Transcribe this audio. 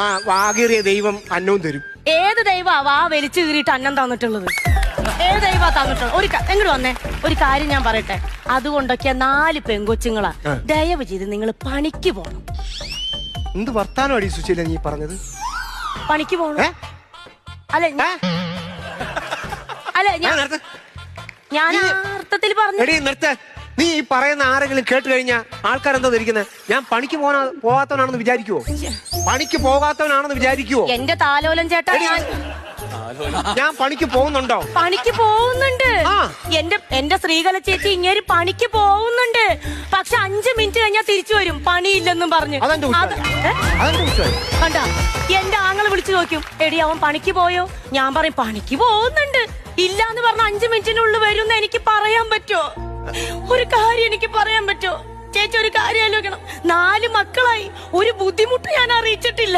ആ വാകേറിയ ദൈവം അന്നവും തരും. ഏത് ദൈവാ വാ വലിച്ചു കീറിയിട്ട് അന്നം തന്നിട്ടുള്ളത്? ഏത് ദൈവാ തന്നിട്ടുള്ളത്? എങ്ങോട്ട് വന്നേ, ഒരു കാര്യം ഞാൻ പറയട്ടെ. അതുകൊണ്ടൊക്കെ 4 പെങ്കൊച്ചുങ്ങളാ. ദയവ് ചെയ്ത് നിങ്ങൾ പണിക്ക് പോണം. എന്ത് വർത്താനം അടി സുശീല നീ പറഞ്ഞത്? പണിക്ക് പോണം. അല്ല അല്ല ഞാൻ അർത്ഥത്തിൽ പറഞ്ഞു. നീ ഈ പറയുന്ന ആരെങ്കിലും കേട്ട് കഴിഞ്ഞാ ആൾക്കാരെന്തോ ധരിക്കുന്നത്? ഞാൻ പണിക്ക് പോകാത്തവനാണെന്ന് വിചാരിക്കുവോ? പണിക്ക് പോകാത്തവനാണെന്ന് വിചാരിക്കുവോ? എന്റെ താലോലം ചേട്ടാ, ഞാൻ പണിക്ക് പോകുന്നുണ്ടോ? പണിക്ക് പോകുന്നുണ്ട്. എന്റെ ശ്രീകല ചേച്ചി ഇങ്ങനെ പണിക്ക് പോകുന്നുണ്ട്. പക്ഷെ 5 മിനിറ്റ് കഴിഞ്ഞാൽ തിരിച്ചു വരും, പണിയില്ലെന്നും പറഞ്ഞു. കണ്ട, എന്റെ ആങ്ങളെ വിളിച്ചു നോക്കും, എടി അവൻ പണിക്ക് പോയോ? ഞാൻ പറയും പണിക്ക് പോകുന്നുണ്ട്. ഇല്ലാന്ന് പറഞ്ഞ 5 മിനിറ്റിനുള്ളിൽ വരുമെന്ന് എനിക്ക് പറയാൻ പറ്റുമോ? ഒരു കാര്യം എനിക്ക് പറയാൻ പറ്റുമോ ചേച്ചി? ഒരു കാര്യം ആലോചിക്കണം. 4 മക്കളായി, ഒരു ബുദ്ധിമുട്ട് ഞാൻ അറിയിച്ചിട്ടില്ല.